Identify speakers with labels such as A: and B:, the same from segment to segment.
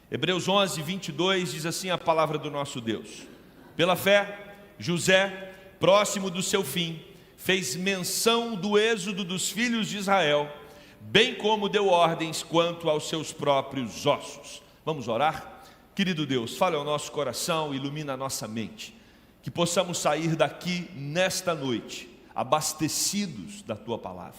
A: Hebreus 11, 22 diz assim a palavra do nosso Deus: pela fé, José, próximo do seu fim, fez menção do êxodo dos filhos de Israel, bem como deu ordens quanto aos seus próprios ossos. Vamos orar? Querido Deus, fale ao nosso coração, ilumina a nossa mente, que possamos sair daqui nesta noite, abastecidos da Tua palavra,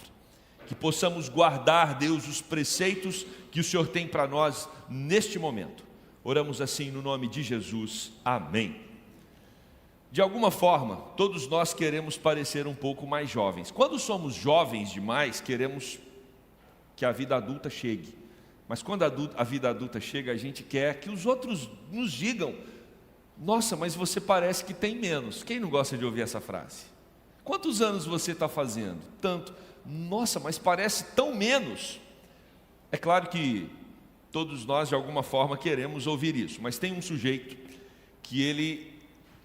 A: que possamos guardar, Deus, os preceitos que o Senhor tem para nós neste momento. Oramos assim no nome de Jesus, amém. De alguma forma, todos nós queremos parecer um pouco mais jovens. Quando somos jovens demais, queremos que a vida adulta chegue. Mas quando a vida adulta chega, a gente quer que os outros nos digam: nossa, mas você parece que tem menos. Quem não gosta de ouvir essa frase? Quantos anos você está fazendo? Tanto. Nossa, mas parece tão menos. É claro que todos nós de alguma forma queremos ouvir isso, mas tem um sujeito que ele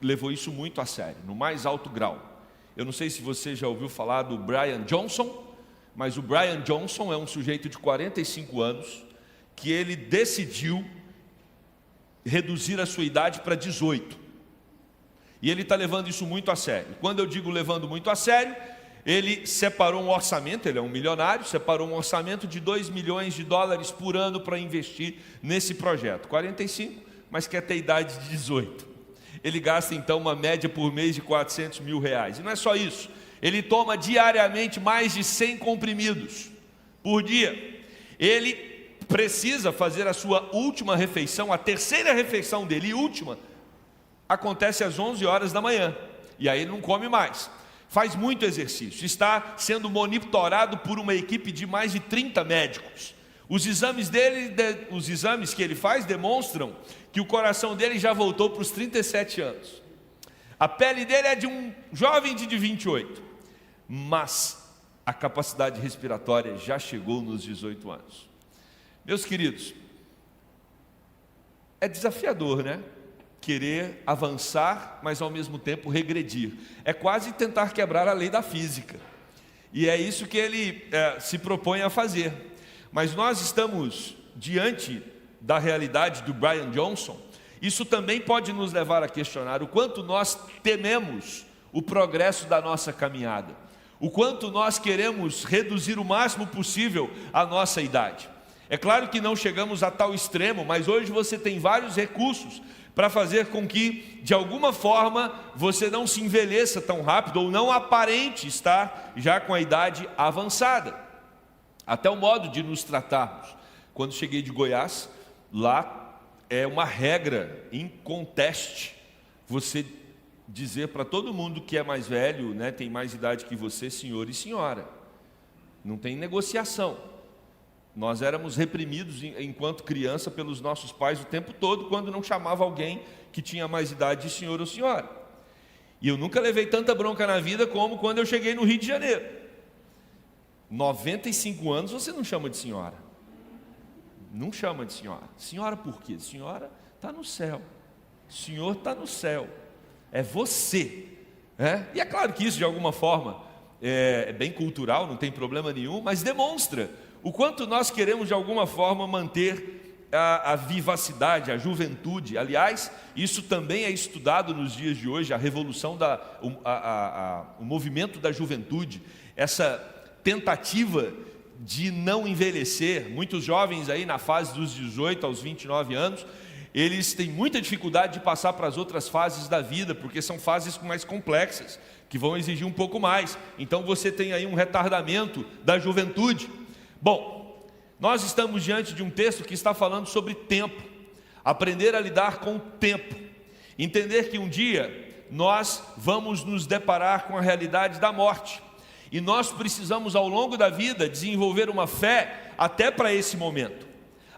A: levou isso muito a sério, no mais alto grau. Eu não sei se você já ouviu falar do Brian Johnson, mas o Brian Johnson é um sujeito de 45 anos que ele decidiu reduzir a sua idade para 18. E ele está levando isso muito a sério. Quando eu digo levando muito a sério, ele separou um orçamento, ele é um milionário, separou um orçamento de $2 milhões por ano para investir nesse projeto. 45, mas quer ter idade de 18. Ele gasta então uma média por mês de R$400 mil. E não é só isso, ele toma diariamente mais de 100 comprimidos por dia. Ele precisa fazer a sua última refeição, a terceira refeição dele e última, acontece às 11 horas da manhã, e aí ele não come mais. Faz muito exercício, está sendo monitorado por uma equipe de mais de 30 médicos. Os exames que ele faz demonstram que o coração dele já voltou para os 37 anos. A pele dele é de um jovem de 28, mas a capacidade respiratória já chegou nos 18 anos. Meus queridos, é desafiador, né? Querer avançar, mas ao mesmo tempo regredir. É quase tentar quebrar a lei da física. E é isso que ele se propõe a fazer. Mas nós estamos diante da realidade do Brian Johnson. Isso também pode nos levar a questionar o quanto nós tememos o progresso da nossa caminhada. O quanto nós queremos reduzir o máximo possível a nossa idade. É claro que não chegamos a tal extremo, mas hoje você tem vários recursos para fazer com que, de alguma forma, você não se envelheça tão rápido ou não aparente estar já com a idade avançada. Até o modo de nos tratarmos. Quando cheguei de Goiás, lá é uma regra inconteste você dizer para todo mundo que é mais velho, né, tem mais idade que você, senhor e senhora. Não tem negociação. Nós éramos reprimidos enquanto criança pelos nossos pais o tempo todo quando não chamava alguém que tinha mais idade de senhor ou senhora. E eu nunca levei tanta bronca na vida como quando eu cheguei no Rio de Janeiro. 95 anos você não chama de senhora. Não chama de senhora. Senhora por quê? Senhora está no céu. Senhor está no céu. É você. E é claro que isso de alguma forma é bem cultural, não tem problema nenhum, mas demonstra o quanto nós queremos de alguma forma manter a vivacidade, a juventude. Aliás, isso também é estudado nos dias de hoje, a revolução, o movimento da juventude, essa tentativa de não envelhecer. Muitos jovens aí na fase dos 18 aos 29 anos, eles têm muita dificuldade de passar para as outras fases da vida, porque são fases mais complexas, que vão exigir um pouco mais. Então você tem aí um retardamento da juventude. Bom, nós estamos diante de um texto que está falando sobre tempo, aprender a lidar com o tempo, entender que um dia nós vamos nos deparar com a realidade da morte, e nós precisamos ao longo da vida desenvolver uma fé até para esse momento,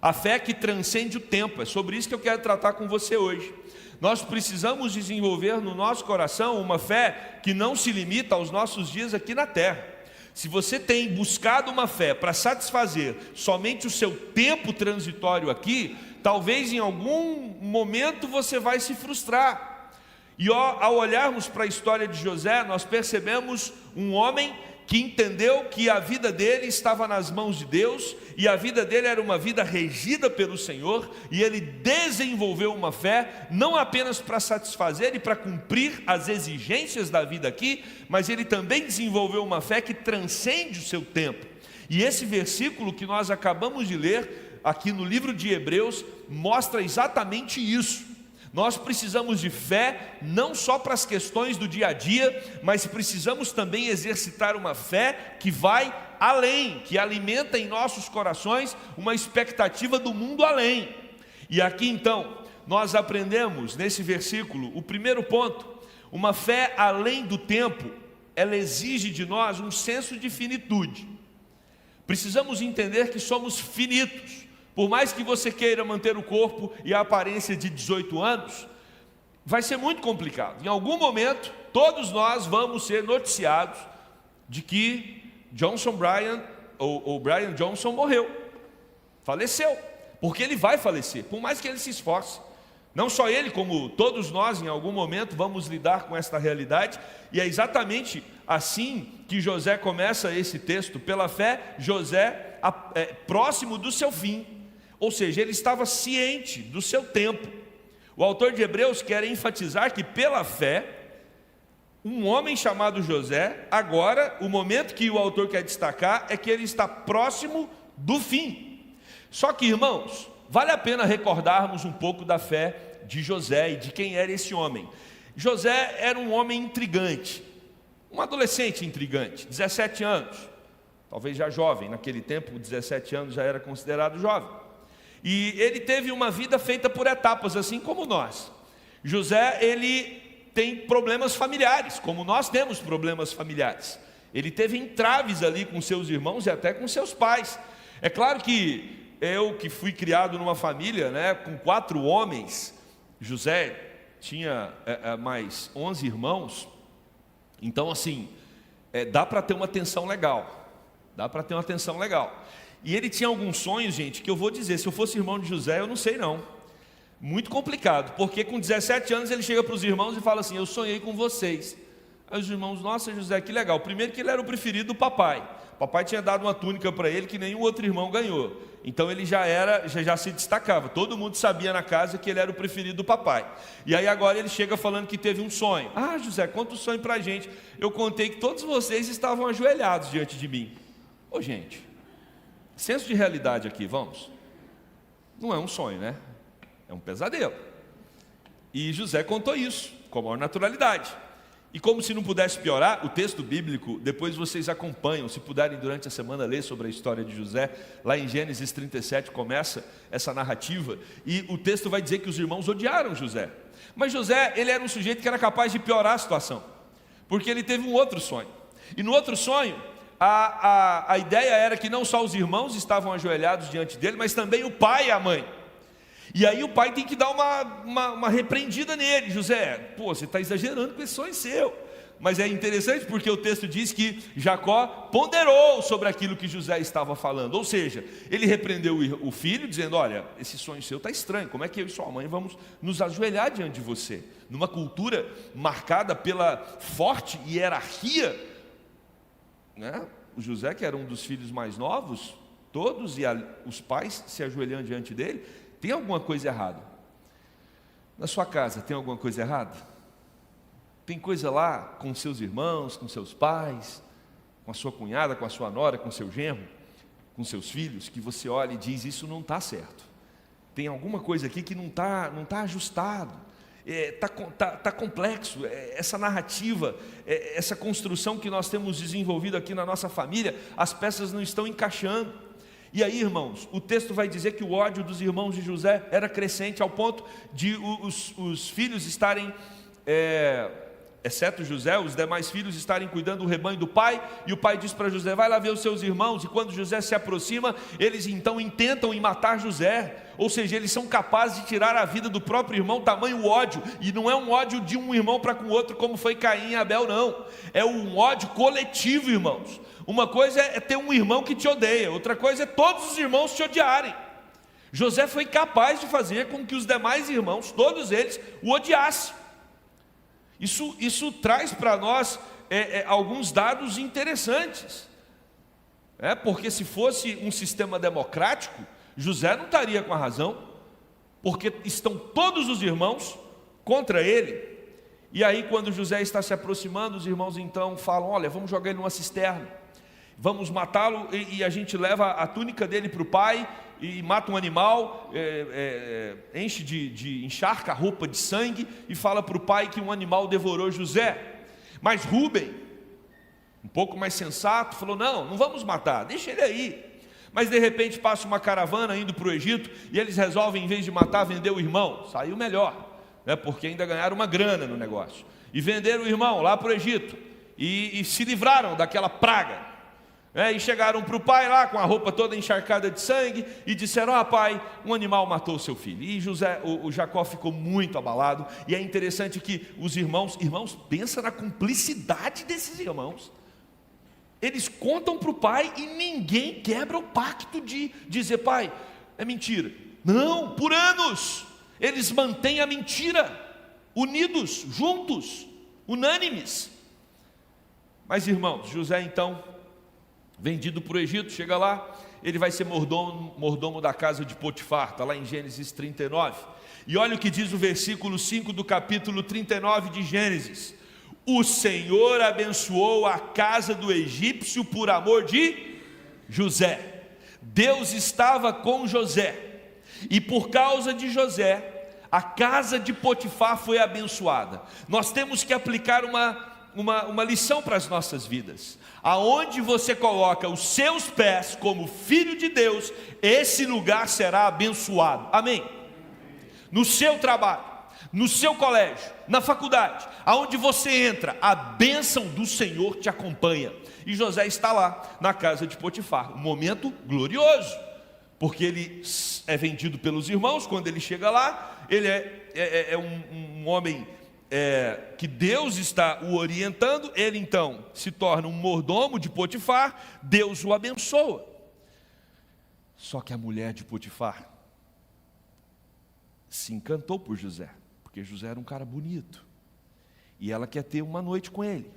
A: a fé que transcende o tempo. É sobre isso que eu quero tratar com você hoje. Nós precisamos desenvolver no nosso coração uma fé que não se limita aos nossos dias aqui na terra. Se você tem buscado uma fé para satisfazer somente o seu tempo transitório aqui, talvez em algum momento você vai se frustrar. E ao olharmos para a história de José, nós percebemos um homem que entendeu que a vida dele estava nas mãos de Deus, e a vida dele era uma vida regida pelo Senhor, e ele desenvolveu uma fé, não apenas para satisfazer e para cumprir as exigências da vida aqui, mas ele também desenvolveu uma fé que transcende o seu tempo. E esse versículo que nós acabamos de ler, aqui no livro de Hebreus, mostra exatamente isso. Nós precisamos de fé, não só para as questões do dia a dia, mas precisamos também exercitar uma fé que vai além, que alimenta em nossos corações uma expectativa do mundo além. E aqui então, nós aprendemos nesse versículo, o primeiro ponto, uma fé além do tempo, ela exige de nós um senso de finitude. Precisamos entender que somos finitos. Por mais que você queira manter o corpo e a aparência de 18 anos, vai ser muito complicado. Em algum momento, todos nós vamos ser noticiados de que Brian Johnson morreu, faleceu, porque ele vai falecer, por mais que ele se esforce. Não só ele, como todos nós, em algum momento, vamos lidar com esta realidade, e é exatamente assim que José começa esse texto. Pela fé, José, próximo do seu fim, ou seja, ele estava ciente do seu tempo. O autor de Hebreus quer enfatizar que pela fé, um homem chamado José, agora, o momento que o autor quer destacar é que ele está próximo do fim. Só que, irmãos, vale a pena recordarmos um pouco da fé de José e de quem era esse homem. José era um homem intrigante, um adolescente intrigante, 17 anos, talvez já jovem, naquele tempo 17 anos já era considerado jovem. E ele teve uma vida feita por etapas, assim como nós. José, ele tem problemas familiares, como nós temos problemas familiares. Ele teve entraves ali com seus irmãos e até com seus pais. É claro que eu, que fui criado numa família, com 4 homens, José tinha mais 11 irmãos, então assim, dá para ter uma tensão legal, E ele tinha alguns sonhos, gente, que eu vou dizer, se eu fosse irmão de José, eu não sei não. Muito complicado, porque com 17 anos ele chega para os irmãos e fala assim: eu sonhei com vocês. Aí os irmãos: nossa, José, que legal. Primeiro que ele era o preferido do papai. O papai tinha dado uma túnica para ele que nenhum outro irmão ganhou. Então ele já se destacava. Todo mundo sabia na casa que ele era o preferido do papai. E aí agora ele chega falando que teve um sonho. Ah, José, conta o sonho para a gente. Eu contei que todos vocês estavam ajoelhados diante de mim. Ô gente, senso de realidade aqui, vamos. Não é um sonho, né? É um pesadelo. E José contou isso com a maior naturalidade. E como se não pudesse piorar, o texto bíblico, depois vocês acompanham, se puderem durante a semana ler sobre a história de José, lá em Gênesis 37 começa essa narrativa, e o texto vai dizer que os irmãos odiaram José. Mas José, ele era um sujeito que era capaz de piorar a situação, porque ele teve um outro sonho. E no outro sonho, a ideia era que não só os irmãos estavam ajoelhados diante dele, mas também o pai e a mãe. E aí o pai tem que dar uma repreendida nele: José, você está exagerando com esse sonho seu. Mas é interessante porque o texto diz que Jacó ponderou sobre aquilo que José estava falando. Ou seja, ele repreendeu o filho dizendo: olha, esse sonho seu está estranho, como é que eu e sua mãe vamos nos ajoelhar diante de você? Numa cultura marcada pela forte hierarquia, o José, que era um dos filhos mais novos, todos os pais se ajoelhando diante dele. Tem alguma coisa errada? Na sua casa tem alguma coisa errada? Tem coisa lá com seus irmãos, com seus pais, com a sua cunhada, com a sua nora, com seu genro, com seus filhos, que você olha e diz: isso não está certo. Tem alguma coisa aqui que não tá ajustado. Está complexo. Essa narrativa, essa construção que nós temos desenvolvido aqui na nossa família, as peças não estão encaixando. E aí, irmãos, o texto vai dizer que o ódio dos irmãos de José era crescente ao ponto de os filhos estarem, exceto José, os demais filhos estarem cuidando do rebanho do pai, e o pai diz para José: vai lá ver os seus irmãos. E quando José se aproxima, eles então intentam matar José, ou seja, eles são capazes de tirar a vida do próprio irmão, tamanho ódio. E não é um ódio de um irmão para com o outro, como foi Caim e Abel, não. É um ódio coletivo, irmãos. Uma coisa é ter um irmão que te odeia, outra coisa é todos os irmãos te odiarem. José foi capaz de fazer com que os demais irmãos, todos eles, o odiassem. Isso traz para nós alguns dados interessantes. Porque se fosse um sistema democrático, José não estaria com a razão, porque estão todos os irmãos contra ele. E aí, quando José está se aproximando, os irmãos então falam: olha, vamos jogar ele numa cisterna, vamos matá-lo, e a gente leva a túnica dele para o pai, e mata um animal, encharca a roupa de sangue, e fala para o pai que um animal devorou José. Mas Rúben, um pouco mais sensato, falou: não vamos matar, deixa ele aí. Mas de repente passa uma caravana indo para o Egito, e eles resolvem, em vez de matar, vender o irmão. Saiu melhor, porque ainda ganharam uma grana no negócio, e venderam o irmão lá para o Egito, e se livraram daquela praga, e chegaram para o pai lá com a roupa toda encharcada de sangue, e disseram: pai, um animal matou o seu filho. E o Jacó ficou muito abalado. E é interessante que os irmãos, pensa na cumplicidade desses irmãos, eles contam para o pai, e ninguém quebra o pacto de dizer: pai, é mentira. Não, por anos eles mantêm a mentira, unidos, juntos, unânimes. Mas irmãos, José então, vendido para o Egito, chega lá, ele vai ser mordomo da casa de Potifar, está lá em Gênesis 39. E olha o que diz o versículo 5 do capítulo 39 de Gênesis: o Senhor abençoou a casa do egípcio por amor de José. Deus estava com José, e por causa de José, a casa de Potifar foi abençoada. Nós temos que aplicar uma lição para as nossas vidas. Aonde você coloca os seus pés como filho de Deus, esse lugar será abençoado. Amém? No seu trabalho, no seu colégio, na faculdade, aonde você entra, a bênção do Senhor te acompanha. E José está lá na casa de Potifar, um momento glorioso, porque ele é vendido pelos irmãos. Quando ele chega lá, ele é um homem que Deus está o orientando. Ele então se torna um mordomo de Potifar, Deus o abençoa. Só que a mulher de Potifar se encantou por José, porque José era um cara bonito, e ela quer ter uma noite com ele,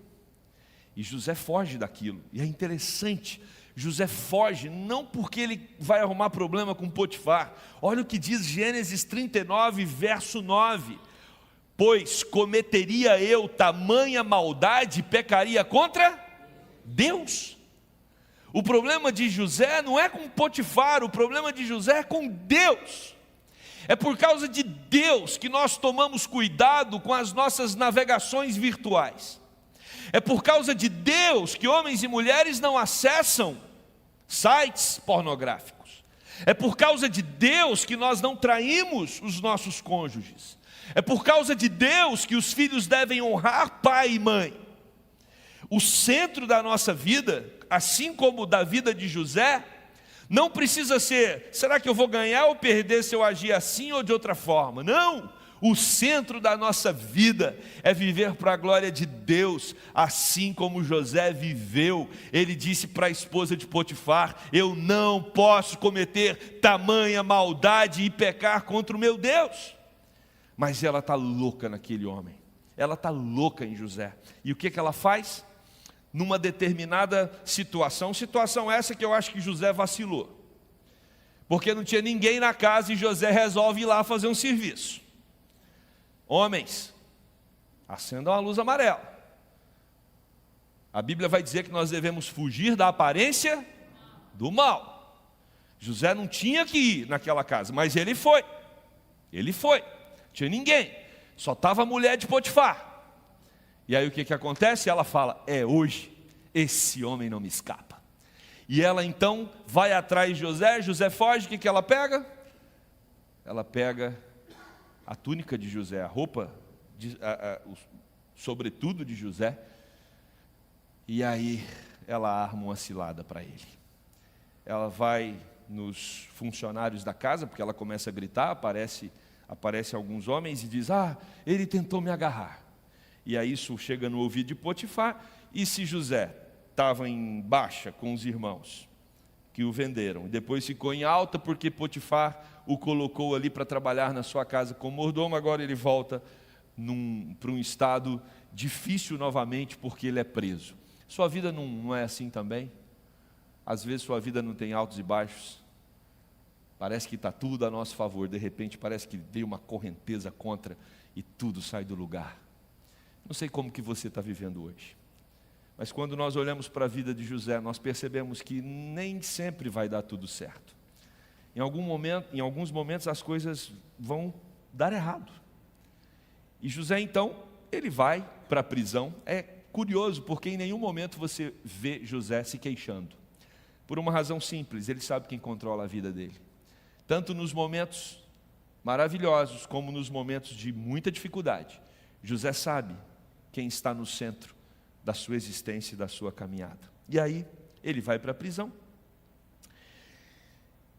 A: e José foge daquilo. E é interessante, José foge não porque ele vai arrumar problema com Potifar. Olha o que diz Gênesis 39, verso 9: pois cometeria eu tamanha maldade e pecaria contra Deus. O problema de José não é com Potifar, o problema de José é com Deus. É por causa de Deus que nós tomamos cuidado com as nossas navegações virtuais. É por causa de Deus que homens e mulheres não acessam sites pornográficos. É por causa de Deus que nós não traímos os nossos cônjuges. É por causa de Deus que os filhos devem honrar pai e mãe. O centro da nossa vida, assim como da vida de José, não precisa ser: será que eu vou ganhar ou perder se eu agir assim ou de outra forma? Não! O centro da nossa vida é viver para a glória de Deus, assim como José viveu. Ele disse para a esposa de Potifar: eu não posso cometer tamanha maldade e pecar contra o meu Deus. Mas ela está louca naquele homem, ela está louca em José. E o que ela faz? Numa determinada situação essa que eu acho que José vacilou, porque não tinha ninguém na casa, e José resolve ir lá fazer um serviço. Homens, acendam a luz amarela. A Bíblia vai dizer que nós devemos fugir da aparência do mal. José não tinha que ir naquela casa, mas ele foi. Não tinha ninguém, só estava a mulher de Potifar. E aí o que acontece? Ela fala: é hoje, esse homem não me escapa. E ela então vai atrás de José. José foge. O que ela pega? Ela pega a túnica de José, a roupa, o sobretudo de José. E aí ela arma uma cilada para ele. Ela vai nos funcionários da casa, porque ela começa a gritar, aparece alguns homens e diz: ele tentou me agarrar. E aí isso chega no ouvido de Potifar. E se José estava em baixa com os irmãos que o venderam, e depois ficou em alta porque Potifar o colocou ali para trabalhar na sua casa como mordomo, agora ele volta para um estado difícil novamente, porque ele é preso. Sua vida não é assim também? Às vezes sua vida não tem altos e baixos. Parece que está tudo a nosso favor, de repente parece que veio uma correnteza contra e tudo sai do lugar. Não sei como que você está vivendo hoje, mas quando nós olhamos para a vida de José, nós percebemos que nem sempre vai dar tudo certo. Em alguns momentos as coisas vão dar errado. E José então, ele vai para a prisão. É curioso, porque em nenhum momento você vê José se queixando. Por uma razão simples, ele sabe quem controla a vida dele. Tanto nos momentos maravilhosos, como nos momentos de muita dificuldade, José sabe quem está no centro da sua existência e da sua caminhada. E aí, ele vai para a prisão.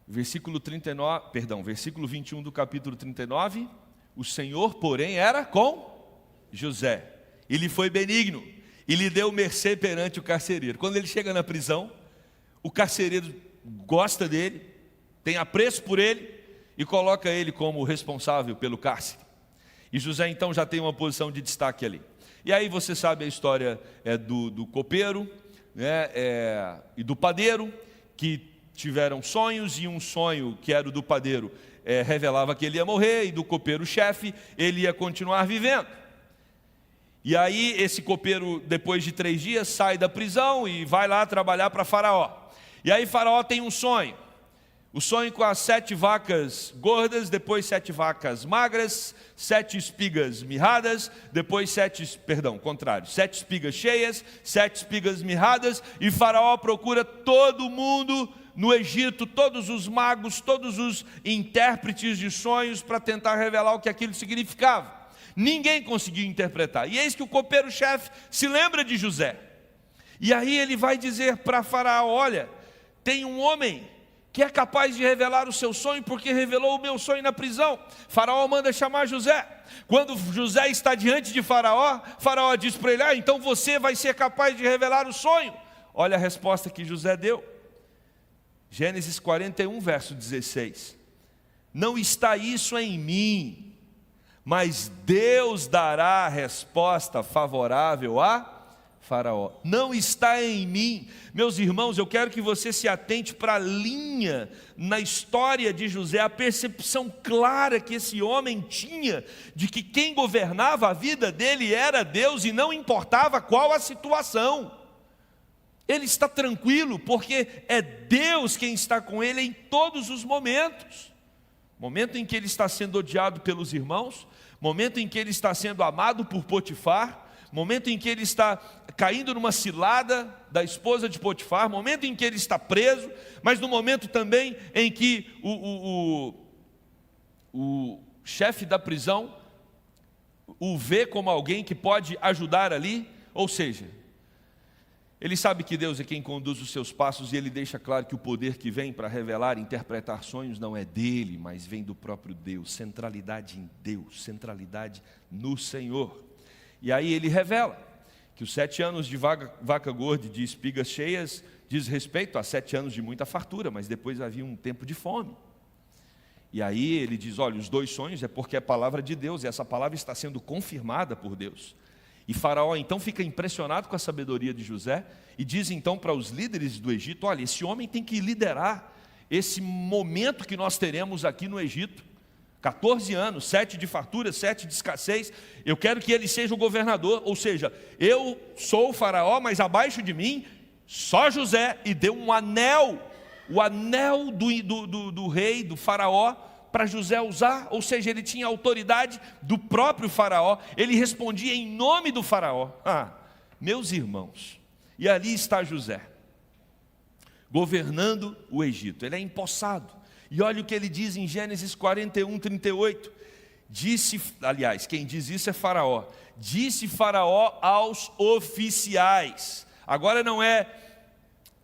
A: Versículo 21 do capítulo 39, o Senhor, porém, era com José. Ele foi benigno e lhe deu mercê perante o carcereiro. Quando ele chega na prisão, o carcereiro gosta dele, tem apreço por ele e coloca ele como responsável pelo cárcere. E José então já tem uma posição de destaque ali. E aí você sabe a história do copeiro, né, e do padeiro, que tiveram sonhos, e um sonho que era o do padeiro revelava que ele ia morrer, e do copeiro-chefe ele ia continuar vivendo. E aí esse copeiro, depois de 3 dias, sai da prisão e vai lá trabalhar para Faraó. E aí Faraó tem um sonho. O sonho com as 7 vacas gordas, depois 7 vacas magras, 7 espigas mirradas, depois 7 espigas cheias, 7 espigas mirradas, e Faraó procura todo mundo no Egito, todos os magos, todos os intérpretes de sonhos, para tentar revelar o que aquilo significava. Ninguém conseguiu interpretar. E eis que o copeiro-chefe se lembra de José. E aí ele vai dizer para Faraó: olha, tem um homem que é capaz de revelar o seu sonho, porque revelou o meu sonho na prisão. Faraó manda chamar José. Quando José está diante de Faraó, Faraó diz para ele: então você vai ser capaz de revelar o sonho. Olha a resposta que José deu. Gênesis 41, verso 16. Não está isso em mim, mas Deus dará a resposta favorável a Faraó. Não está em mim. Meus irmãos, eu quero que você se atente para a linha na história de José, a percepção clara que esse homem tinha de que quem governava a vida dele era Deus, e não importava qual a situação. Ele está tranquilo porque é Deus quem está com ele em todos os momentos. Momento em que ele está sendo odiado pelos irmãos, momento em que ele está sendo amado por Potifar, momento em que ele está caindo numa cilada da esposa de Potifar, momento em que ele está preso, mas no momento também em que o chefe da prisão o vê como alguém que pode ajudar ali. Ou seja, ele sabe que Deus é quem conduz os seus passos, e ele deixa claro que o poder que vem para revelar e interpretar sonhos não é dele, mas vem do próprio Deus. Centralidade em Deus, centralidade no Senhor. E aí ele revela que os 7 anos de vaca gorda e de espigas cheias diz respeito a 7 anos de muita fartura, mas depois havia um tempo de fome. E aí ele diz: olha, os 2 sonhos é porque é palavra de Deus, e essa palavra está sendo confirmada por Deus. E Faraó então fica impressionado com a sabedoria de José, e diz então para os líderes do Egito: olha, esse homem tem que liderar esse momento que nós teremos aqui no Egito. 14 anos, 7 de fartura, 7 de escassez, eu quero que ele seja o governador. Ou seja, eu sou o Faraó, mas abaixo de mim só José. E deu um anel, o anel do rei, do Faraó, para José usar. Ou seja, ele tinha autoridade do próprio Faraó, ele respondia em nome do Faraó. Meus irmãos, e ali está José, governando o Egito. Ele é empossado. E olha o que ele diz em Gênesis 41, 38. Quem diz isso é Faraó. Disse Faraó aos oficiais. Agora não é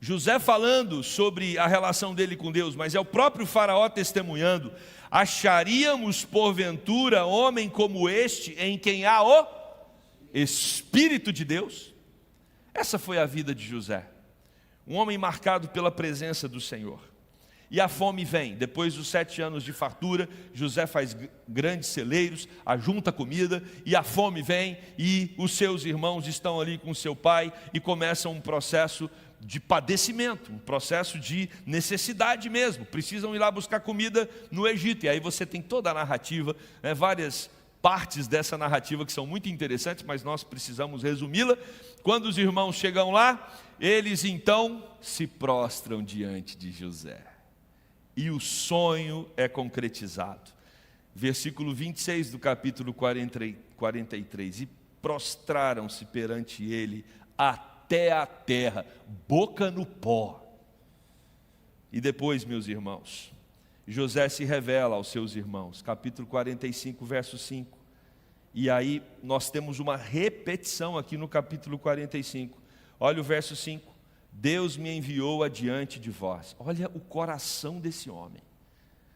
A: José falando sobre a relação dele com Deus, mas é o próprio Faraó testemunhando: acharíamos porventura homem como este, em quem há o Espírito de Deus? Essa foi a vida de José, um homem marcado pela presença do Senhor. E a fome vem. Depois dos 7 anos de fartura, José faz grandes celeiros, ajunta comida, e a fome vem, e os seus irmãos estão ali com seu pai, e começam um processo de padecimento, um processo de necessidade mesmo. Precisam ir lá buscar comida no Egito. E aí você tem toda a narrativa, várias partes dessa narrativa que são muito interessantes, mas nós precisamos resumi-la. Quando os irmãos chegam lá, eles então se prostram diante de José. E o sonho é concretizado. Versículo 26 do capítulo 43. E prostraram-se perante ele até a terra, boca no pó. E depois, meus irmãos, José se revela aos seus irmãos. Capítulo 45, verso 5. E aí nós temos uma repetição aqui no capítulo 45. Olha o verso 5. Deus me enviou adiante de vós. Olha o coração desse homem.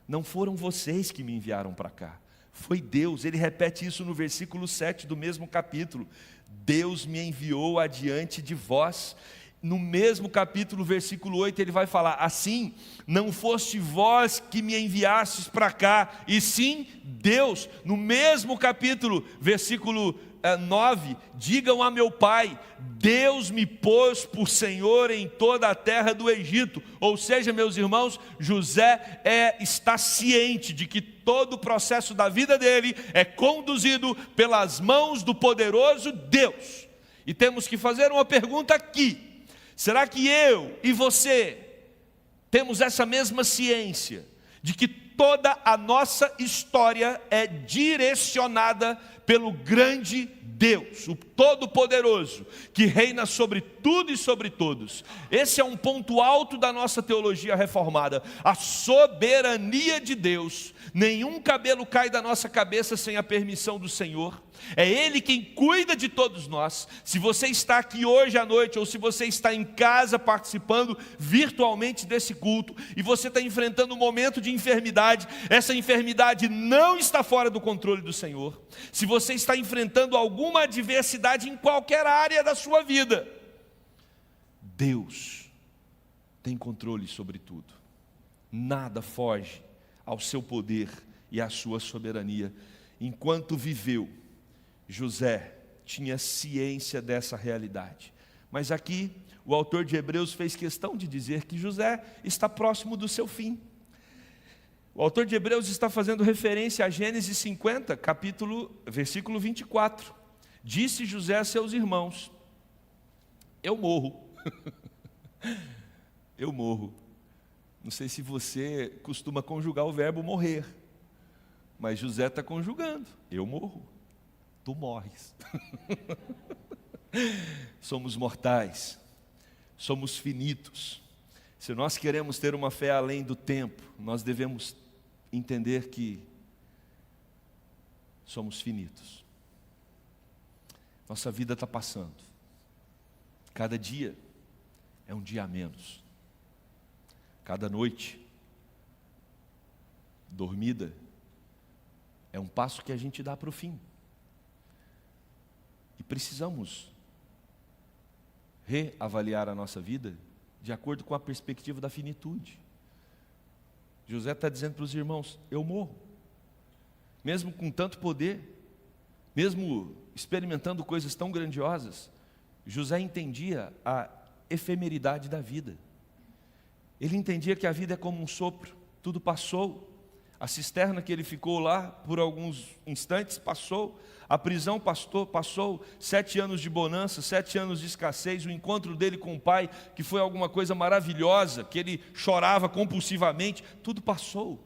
A: Não foram vocês que me enviaram para cá. Foi Deus. Ele repete isso no versículo 7 do mesmo capítulo. Deus me enviou adiante de vós. No mesmo capítulo, versículo 8, ele vai falar: assim, não foste vós que me enviastes para cá, e sim Deus. No mesmo capítulo, versículo 9, digam a meu pai, Deus me pôs por Senhor em toda a terra do Egito. Ou seja, meus irmãos, José está ciente de que todo o processo da vida dele é conduzido pelas mãos do poderoso Deus. E temos que fazer uma pergunta aqui: será que eu e você temos essa mesma ciência de que toda a nossa história é direcionada pelo grande Deus, o Todo-Poderoso, que reina sobre tudo e sobre todos? Esse é um ponto alto da nossa teologia reformada, a soberania de Deus. Nenhum cabelo cai da nossa cabeça sem a permissão do Senhor. É Ele quem cuida de todos nós. Se você está aqui hoje à noite, ou se você está em casa participando virtualmente desse culto, e você está enfrentando um momento de enfermidade, essa enfermidade não está fora do controle do Senhor. Se você está enfrentando alguma adversidade em qualquer área da sua vida, Deus tem controle sobre tudo. Nada foge ao seu poder e à sua soberania. Enquanto viveu, José tinha ciência dessa realidade. Mas aqui, o autor de Hebreus fez questão de dizer que José está próximo do seu fim. O autor de Hebreus está fazendo referência a Gênesis 50, versículo 24. Disse José a seus irmãos: eu morro. Eu morro. Não sei se você costuma conjugar o verbo morrer, mas José está conjugando: eu morro, tu morres. Somos mortais, somos finitos. Se nós queremos ter uma fé além do tempo, nós devemos entender que somos finitos. Nossa vida está passando. Cada dia é um dia a menos. Cada noite dormida é um passo que a gente dá para o fim. E precisamos reavaliar a nossa vida de acordo com a perspectiva da finitude. José está dizendo para os irmãos: eu morro. Mesmo com tanto poder, mesmo experimentando coisas tão grandiosas, José entendia a efemeridade da vida. Ele entendia que a vida é como um sopro, tudo passou. A cisterna que ele ficou lá por alguns instantes passou, a prisão passou, 7 anos de bonança, 7 anos de escassez, o encontro dele com o pai, que foi alguma coisa maravilhosa, que ele chorava compulsivamente, tudo passou.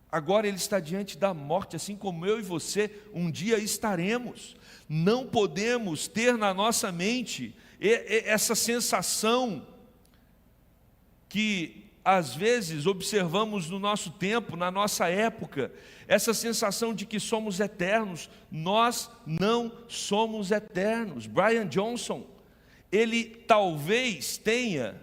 A: Agora ele está diante da morte, assim como eu e você um dia estaremos. Não podemos ter na nossa mente essa sensação que às vezes observamos no nosso tempo, na nossa época, essa sensação de que somos eternos. Nós não somos eternos. Brian Johnson, ele talvez tenha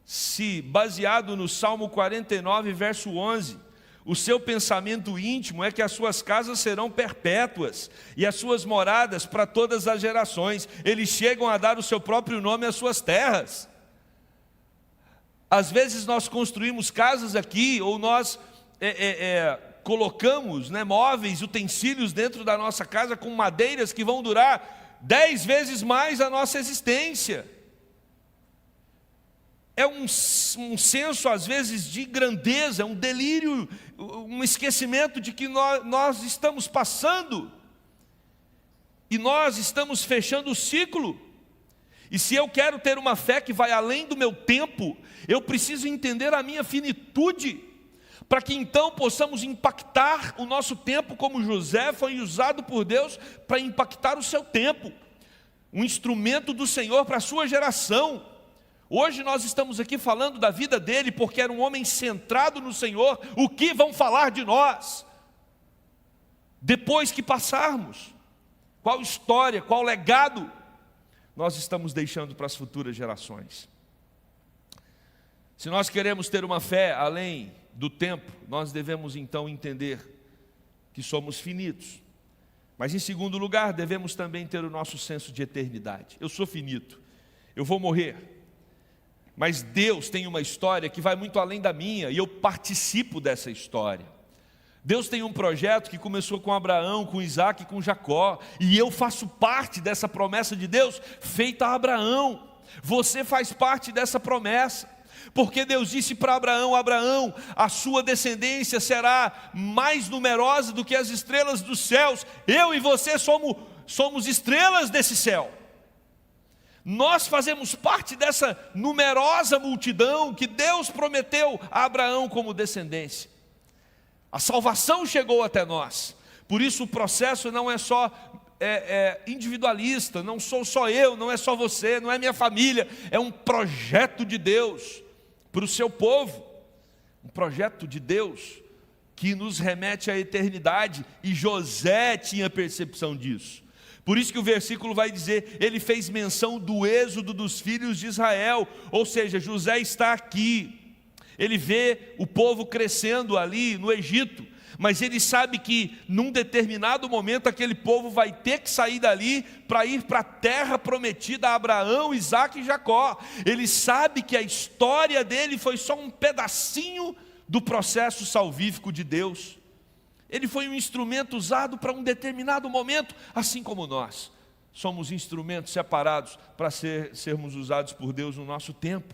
A: se baseado no Salmo 49, verso 11. O seu pensamento íntimo é que as suas casas serão perpétuas e as suas moradas para todas as gerações. Eles chegam a dar o seu próprio nome às suas terras. Às vezes nós construímos casas aqui, ou nós colocamos, né, móveis, utensílios dentro da nossa casa com madeiras que vão durar 10 vezes mais a nossa existência. É um senso, às vezes, de grandeza, um delírio, um esquecimento de que nós estamos passando, e nós estamos fechando o ciclo. E se eu quero ter uma fé que vai além do meu tempo, eu preciso entender a minha finitude, para que então possamos impactar o nosso tempo, como José foi usado por Deus para impactar o seu tempo, um instrumento do Senhor para a sua geração. Hoje nós estamos aqui falando da vida dele, porque era um homem centrado no Senhor. O que vão falar de nós depois que passarmos? Qual história, qual legado nós estamos deixando para as futuras gerações? Se nós queremos ter uma fé além do tempo, nós devemos então entender que somos finitos. Mas em segundo lugar, devemos também ter o nosso senso de eternidade. Eu sou finito, eu vou morrer. Mas Deus tem uma história que vai muito além da minha, e eu participo dessa história. Deus tem um projeto que começou com Abraão, com Isaac e com Jacó, e eu faço parte dessa promessa de Deus feita a Abraão. Você faz parte dessa promessa, porque Deus disse para Abraão: Abraão, a sua descendência será mais numerosa do que as estrelas dos céus. Eu e você somos estrelas desse céu. Nós fazemos parte dessa numerosa multidão que Deus prometeu a Abraão como descendência. A salvação chegou até nós. Por isso o processo não é só individualista, não sou só eu, não é só você, não é minha família. É um projeto de Deus para o seu povo. Um projeto de Deus que nos remete à eternidade. E José tinha percepção disso. Por isso que o versículo vai dizer, ele fez menção do êxodo dos filhos de Israel, ou seja, José está aqui, ele vê o povo crescendo ali no Egito, mas ele sabe que num determinado momento aquele povo vai ter que sair dali para ir para a terra prometida a Abraão, Isaac e Jacó. Ele sabe que a história dele foi só um pedacinho do processo salvífico de Deus. Ele foi um instrumento usado para um determinado momento, assim como nós. Somos instrumentos separados para sermos usados por Deus no nosso tempo.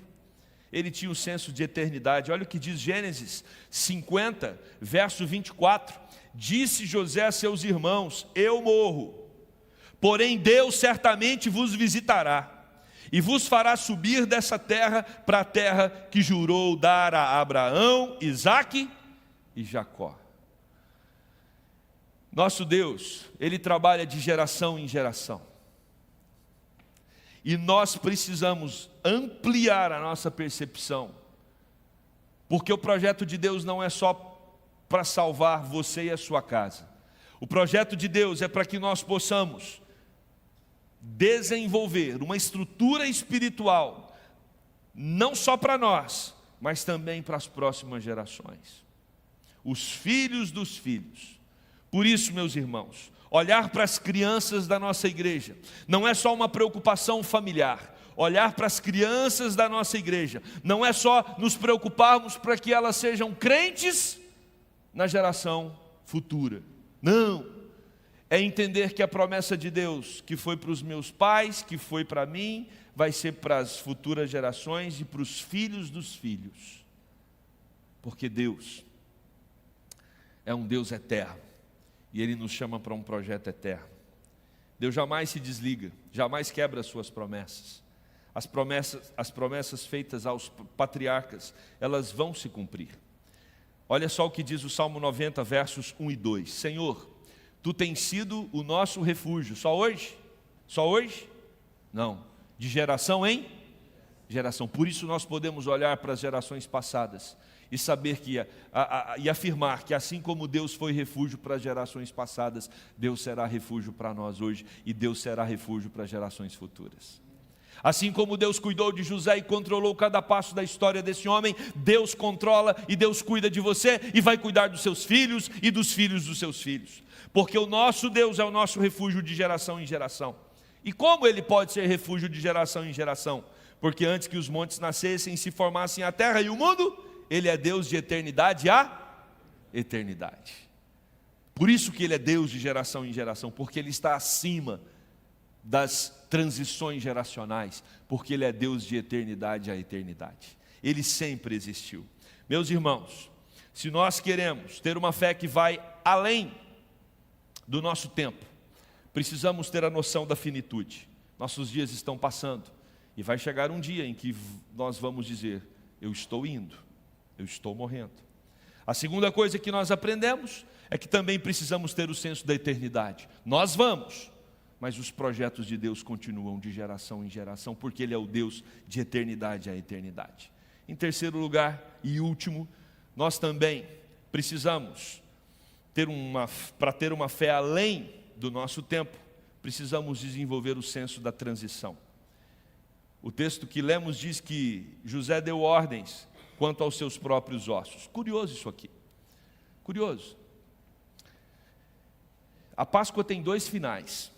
A: Ele tinha o senso de eternidade. Olha o que diz Gênesis 50, verso 24. Disse José a seus irmãos: eu morro, porém Deus certamente vos visitará, e vos fará subir dessa terra para a terra que jurou dar a Abraão, Isaque e Jacó. Nosso Deus, Ele trabalha de geração em geração. E nós precisamos ampliar a nossa percepção. Porque o projeto de Deus não é só para salvar você e a sua casa. O projeto de Deus é para que nós possamos desenvolver uma estrutura espiritual, não só para nós, mas também para as próximas gerações. Os filhos dos filhos. Por isso, meus irmãos, olhar para as crianças da nossa igreja não é só uma preocupação familiar. Olhar para as crianças da nossa igreja não é só nos preocuparmos para que elas sejam crentes na geração futura. Não, é entender que a promessa de Deus, que foi para os meus pais, que foi para mim, vai ser para as futuras gerações e para os filhos dos filhos. Porque Deus é um Deus eterno. E Ele nos chama para um projeto eterno. Deus jamais se desliga, jamais quebra as suas promessas. As promessas feitas aos patriarcas, elas vão se cumprir. Olha só o que diz o Salmo 90, versos 1 e 2. Senhor, Tu tens sido o nosso refúgio. Só hoje? Só hoje? Não. De geração em geração. Por isso nós podemos olhar para as gerações passadas e saber que e afirmar que assim como Deus foi refúgio para as gerações passadas, Deus será refúgio para nós hoje, e Deus será refúgio para as gerações futuras. Assim como Deus cuidou de José e controlou cada passo da história desse homem, Deus controla e Deus cuida de você e vai cuidar dos seus filhos e dos filhos dos seus filhos. Porque o nosso Deus é o nosso refúgio de geração em geração. E como Ele pode ser refúgio de geração em geração? porque antes que os montes nascessem e se formassem a terra e o mundo, Ele é Deus de eternidade a eternidade. Por isso que Ele é Deus de geração em geração, porque Ele está acima das transições geracionais, porque Ele é Deus de eternidade a eternidade. Ele sempre existiu. Meus irmãos, se nós queremos ter uma fé que vai além do nosso tempo, precisamos ter a noção da finitude. Nossos dias estão passando e vai chegar um dia em que nós vamos dizer: eu estou indo, eu estou morrendo. A segunda coisa que nós aprendemos é que também precisamos ter o senso da eternidade. Nós vamos, mas os projetos de Deus continuam de geração em geração, porque Ele é o Deus de eternidade a eternidade. Em terceiro lugar e último, nós também precisamos para ter uma fé além do nosso tempo, precisamos desenvolver o senso da transição. O texto que lemos diz que José deu ordens quanto aos seus próprios ossos. Curioso isso aqui, curioso. A Páscoa tem 2 finais.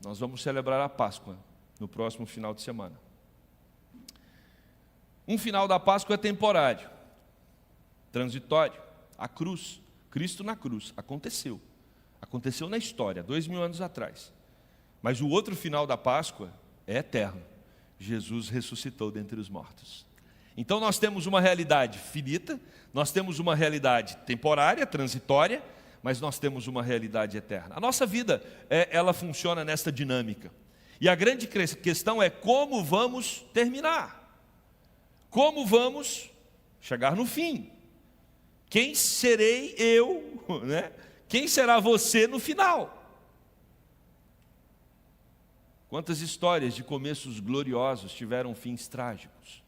A: Nós vamos celebrar a Páscoa no próximo final de semana. Um final da Páscoa é temporário, transitório. A cruz, Cristo na cruz, aconteceu na história, 2000 anos atrás. Mas o outro final da Páscoa é eterno. Jesus ressuscitou dentre os mortos. Então nós temos uma realidade finita, nós temos uma realidade temporária, transitória, mas nós temos uma realidade eterna. A nossa vida, ela funciona nesta dinâmica. E a grande questão é como vamos terminar. Como vamos chegar no fim? Quem serei eu, né? Quem será você no final? Quantas histórias de começos gloriosos tiveram fins trágicos?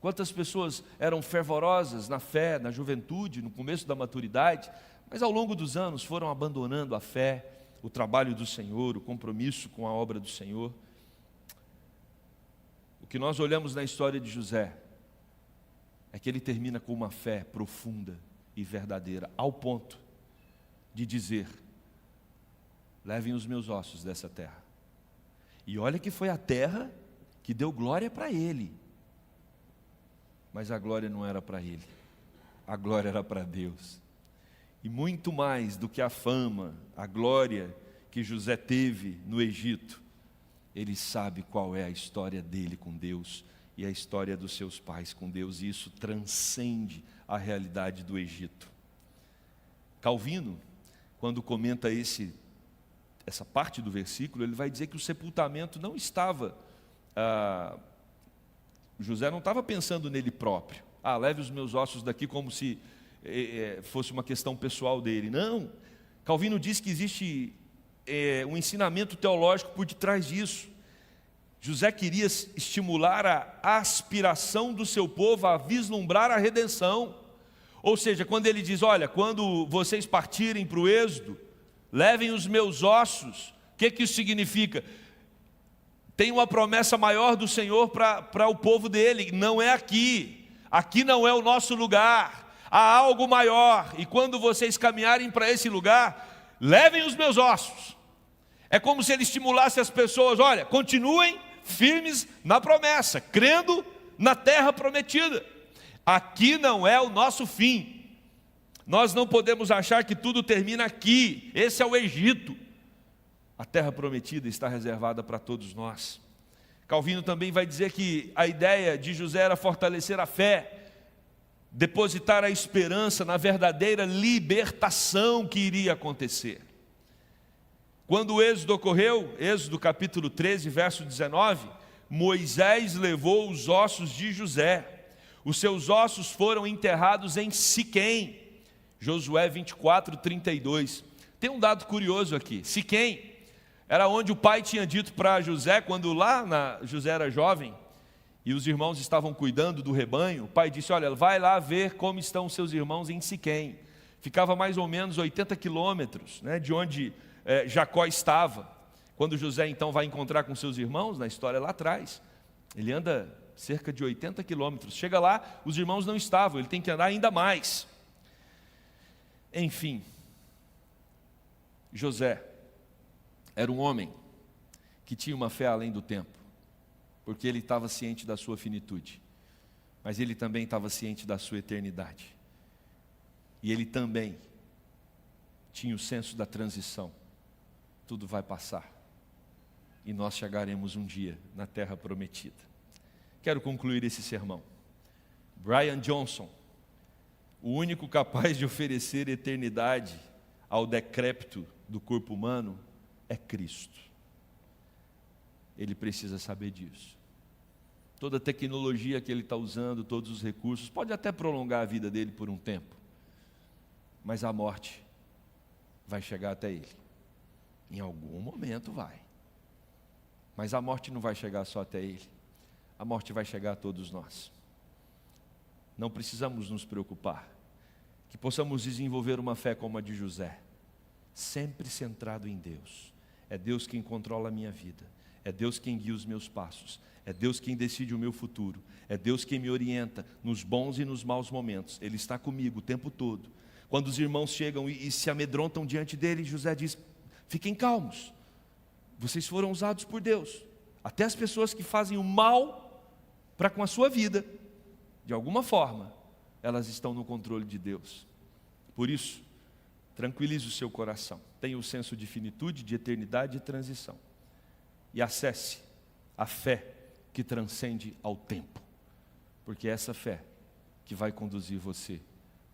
A: Quantas pessoas eram fervorosas na fé, na juventude, no começo da maturidade, mas ao longo dos anos foram abandonando a fé, o trabalho do Senhor, o compromisso com a obra do Senhor. O que nós olhamos na história de José é que ele termina com uma fé profunda e verdadeira, ao ponto de dizer: levem os meus ossos dessa terra. E olha que foi a terra que deu glória para ele, mas a glória não era para ele, a glória era para Deus. E muito mais do que a fama, a glória que José teve no Egito, ele sabe qual é a história dele com Deus e a história dos seus pais com Deus, e isso transcende a realidade do Egito. Calvino, quando comenta essa parte do versículo, ele vai dizer que o sepultamento não estava, José não estava pensando nele próprio. Leve os meus ossos daqui, como se fosse uma questão pessoal dele. Não, Calvino diz que existe um ensinamento teológico por detrás disso. José queria estimular a aspiração do seu povo a vislumbrar a redenção. Ou seja, quando ele diz: olha, quando vocês partirem para o êxodo, levem os meus ossos. O que isso significa? Tem uma promessa maior do Senhor para o povo dele. Não é aqui não é o nosso lugar, há algo maior, e quando vocês caminharem para esse lugar, levem os meus ossos. É como se ele estimulasse as pessoas: olha, continuem firmes na promessa, crendo na terra prometida. Aqui não é o nosso fim. Nós não podemos achar que tudo termina aqui. Esse é o Egito. A terra prometida está reservada para todos nós. Calvino também vai dizer que a ideia de José era fortalecer a fé, depositar a esperança na verdadeira libertação que iria acontecer. Quando o êxodo ocorreu, Êxodo capítulo 13, verso 19, Moisés levou os ossos de José. Os seus ossos foram enterrados em Siquém. Josué 24, 32. Tem um dado curioso aqui. Siquém era onde o pai tinha dito para José, quando José era jovem, e os irmãos estavam cuidando do rebanho. O pai disse: olha, vai lá ver como estão os seus irmãos em Siquém. Ficava mais ou menos 80 quilômetros, né, de onde Jacó estava. Quando José então vai encontrar com seus irmãos, na história lá atrás, ele anda cerca de 80 quilômetros. Chega lá, os irmãos não estavam, ele tem que andar ainda mais. Enfim, José era um homem que tinha uma fé além do tempo, porque ele estava ciente da sua finitude, mas ele também estava ciente da sua eternidade. E ele também tinha o senso da transição. Tudo vai passar, e nós chegaremos um dia na terra prometida. Quero concluir esse sermão. Brian Johnson, o único capaz de oferecer eternidade ao decrépito do corpo humano é Cristo. Ele precisa saber disso. Toda a tecnologia que ele está usando, todos os recursos, pode até prolongar a vida dele por um tempo, mas a morte vai chegar até ele. Em algum momento vai. Mas a morte não vai chegar só até ele. A morte vai chegar a todos nós. Não precisamos nos preocupar. Que possamos desenvolver uma fé como a de José, sempre centrado em Deus. É Deus quem controla a minha vida. É Deus quem guia os meus passos. É Deus quem decide o meu futuro. É Deus quem me orienta nos bons e nos maus momentos. Ele está comigo o tempo todo. Quando os irmãos chegam e se amedrontam diante dele, José diz: fiquem calmos, vocês foram usados por Deus. Até as pessoas que fazem o mal para com a sua vida, de alguma forma, elas estão no controle de Deus. Por isso, tranquilize o seu coração, tenha o senso de finitude, de eternidade e transição, e acesse a fé que transcende ao tempo, porque é essa fé que vai conduzir você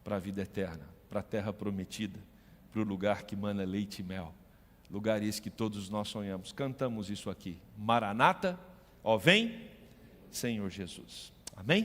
A: para a vida eterna, para a terra prometida, para o lugar que mana leite e mel, lugar esse que todos nós sonhamos. Cantamos isso aqui: Maranata, ó vem, Senhor Jesus. Amém?